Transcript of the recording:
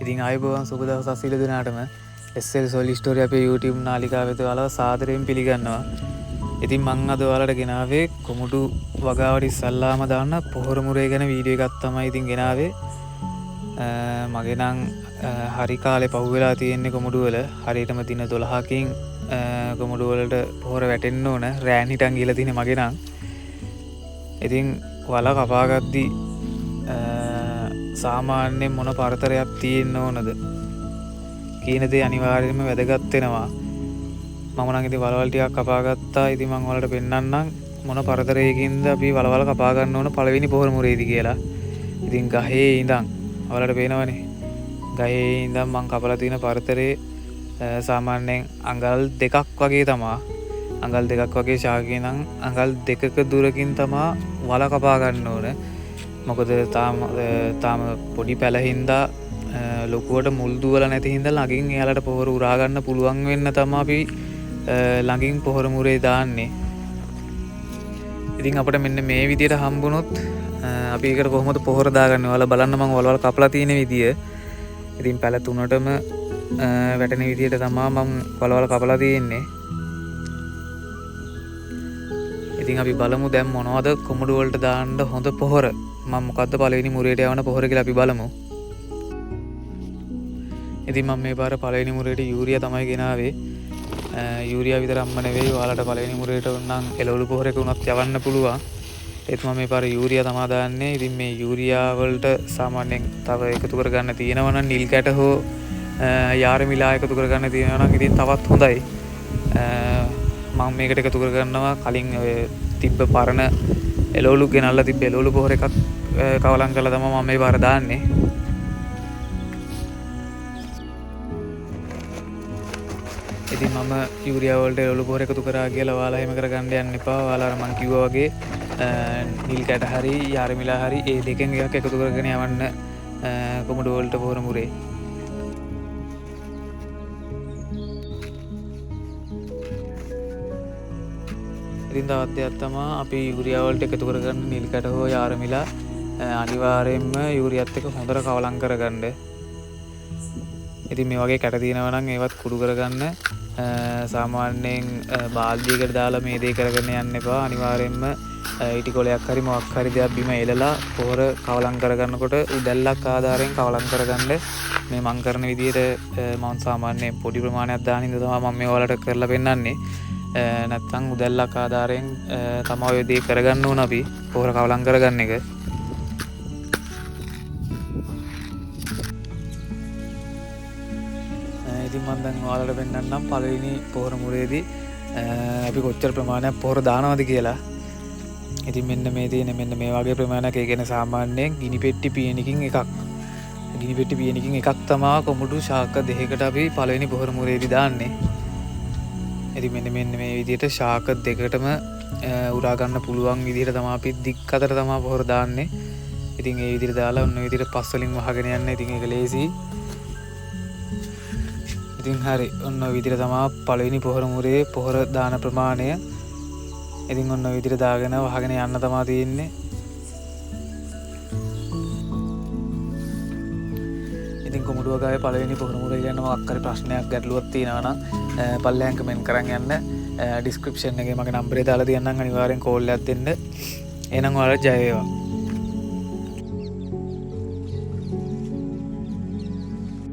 ඉතින් ආයුබෝවන් සුබ දවසක් සියලු දෙනාටම SL Soul Story අපේ YouTube නාලිකාව වෙත ඔයාලව සාදරයෙන් පිළිගන්නවා. ඉතින් මං අද ඔයාලට ගෙනාවේ කොමුඩු වගාවට ඉස්සල්ලාම දාන්න පොහොර මුරේ ගැන වීඩියෝ එකක් තමයි ඉතින් ගෙනාවේ. මගේ නම් හරි කාලේ පහු වෙලා තියෙන්නේ කොමුඩු වල. හරියටම දින 12කින් කොමුඩු වලට පොහොර වැටෙන්න ඕන. රෑන් හිටන් ගිහලා තියෙන්නේ මගේ නම්. ඉතින් වල කපාගද්දි සාමාන්‍යයෙන් මොන පරතරයක් තියෙන්න ඕනද කියන දේ අනිවාර්යයෙන්ම වැදගත් වෙනවා. මම නම් ඉතින් වලවල් ටිකක් කපා ගත්තා. ඉතින් මම ඔයාලට පෙන්නන්නම් මොන පරතරයකින්ද අපි වලවල් කපා ගන්න ඕන පළවෙනි පොහොර මුරේදී කියලා. ඉතින් ගහේ ඉඳන් ඔයාලට පේනවනේ. ගහේ ඉඳන් මම කපලා තියෙන පරතරේ සාමාන්‍යයෙන් අඟල් 2ක් වගේ තමයි. අඟල් 2ක් වගේ ශාකේ නම් අඟල් 2ක දුරකින් තමයි වල කපා ගන්න ඕන. මොකද තාම පොඩි පැල හින්දා ලොකුවට මුල් දුවලා නැති හින්දා ළඟින් එයාලට පොහොර උරා ගන්න පුළුවන් වෙන්න තමයි අපි ළඟින් පොහොර මුරේ දාන්නේ. ඉතින් අපිට මෙන්න මේ විදියට හම්බුනොත් අපි ඒකට කොහොමද පොහොර දාගන්නේ? ඔයාලා බලන්න මම වලවල් කපලා තියෙන විදිය. ඉතින් පැල තුනටම වැටෙන විදියට තමයි මම වලවල් කපලා තියෙන්නේ. ඉතින් අපි බලමු දැන් මොනවද කොමුඩු වලට දාන්න හොඳ පොහොර. මම මොකද්ද පළවෙනි මුරේට යවන පොහොර කියලා අපි බලමු. ඉතින් මම මේ පාර පළවෙනි මුරේට යූරියා තමයි ගෙනාවේ. යූරියා විතරක්ම නෙවෙයි ඔයාලට පළවෙනි මුරේට නම් එළවලු පොහොරයක උනත් යවන්න පුළුවන්. ඒත් මම මේ පාර යූරියා තමයි දාන්නේ. ඉතින් මේ යූරියා වලට සාමාන්‍යයෙන් තව එකතු කරගන්න තියෙනවා නම් නිල් කැට හෝ යාරමිලා එකතු කරගන්න තියෙනවා නම් ඉතින් තවත් හොඳයි. මම මේකට එකතු කරගන්නවා කලින් ඔය තිබ්බ පරණ එළවලු ගෙනල්ලා තිබ්බ එළවලු පොහොර එකක් කවලම් කරලා තමයි මම මේ පාර දාන්නේ. ඉතින් මම යූරියා වලට එළවලු පොහොර එකතු කරා කියලා ඔයාලා එහෙම කරගන්න යන්න එපා. ඔයාලා මම කිව්වා වගේ නිල් කැට හරි යාරමිලා හරි ඒ දෙකෙන් එකක් එකතු කරගෙන යවන්න කොමුඩු වලට පොහොර මුරේ. ඉතින් තවත් දෙයක් තමයි අපි යූරියා වලට එකතු කරගන්න නිල් කැට හෝ යාරමිලා අනිවාර්යයෙන්ම යූරියාත් එක්ක හොඳට කවලම් කරගන්න. ඉතින් මේ වගේ කැට තියෙනවා නම් ඒවත් කුඩු කරගන්න. සාමාන්‍යයෙන් බාල්දියකට දාලා මේ දේ කරගෙන යන්න එපා. අනිවාර්යයෙන්ම ඊටි කොලයක් හරි මොකක් හරි දෙයක් බිම එලලා පොහොර කවලම් කරගන්නකොට උදැල්ලක් ආධාරයෙන් කවලම් කරගන්න. මේ මං කරන විදිහට මම සාමාන්‍යයෙන් පොඩි ප්‍රමාණයක් දාන ඉඳ තමයි මම මේ වලට කරලා පෙන්නන්නේ. නැත්තම් උදැල්ලක් ආධාරයෙන් තමයි ඔය දේ කරගන්න ඕන අපි පොහොර කවලම් කරගන්න එක. ඉතින් මම දැන් ඔයාලට පෙන්නන්නම් පළවෙනි පොහොර මුරේදී අපි කොච්චර ප්‍රමාණයක් පොහොර දානවද කියලා. ඉතින් මෙන්න මේ තියෙන මෙන්න මේ වගේ ප්‍රමාණයක්. ඒ කියන්නේ සාමාන්‍යයෙන් ගිනි පෙට්ටි පියනකින් එකක්. ගිනි පෙට්ටි පියනකින් එකක් තමයි කොමුඩු ශාක දෙකකට අපි පළවෙනි පොහොර මුරේදී දාන්නේ. ඉතින් මෙන්න මේ විදිහට ශාක දෙකටම උරා ගන්න පුළුවන් විදිහට තමයි අපි දික් අතර තමයි පොහොර දාන්නේ. ඉතින් ඒ විදිහට දාලා ඔන්න ඔය විදිහට පස් වලින් වහගෙන යන්න. ඉතින් ඒක ලේසි. ඉතින් හරි ඔන්න ඔය විදිහට තමයි පළවෙනි පොහොර මුරේ පොහොර දාන ප්‍රමාණය. ඉතින් ඔන්න ඔය විදිහට දාගෙන වහගෙන යන්න තමයි තියෙන්නේ. ඉතින් කොමුඩුව ගාවේ පළවෙනි පොහොර මුරේ ගැන මොකක් හරි ප්‍රශ්නයක් ගැටලුවක් තියෙනවා නම් පල්ලෙහාන් කමෙන්ට් කරන් යන්න. ඩිස්ක්‍රිප්ෂන් එකේ මගේ නම්බරේ දාලා තියන්නම්. අනිවාර්යෙන් කෝල් එකක් දෙන්න. එහෙනම් ඔයාලට ජය වේවා.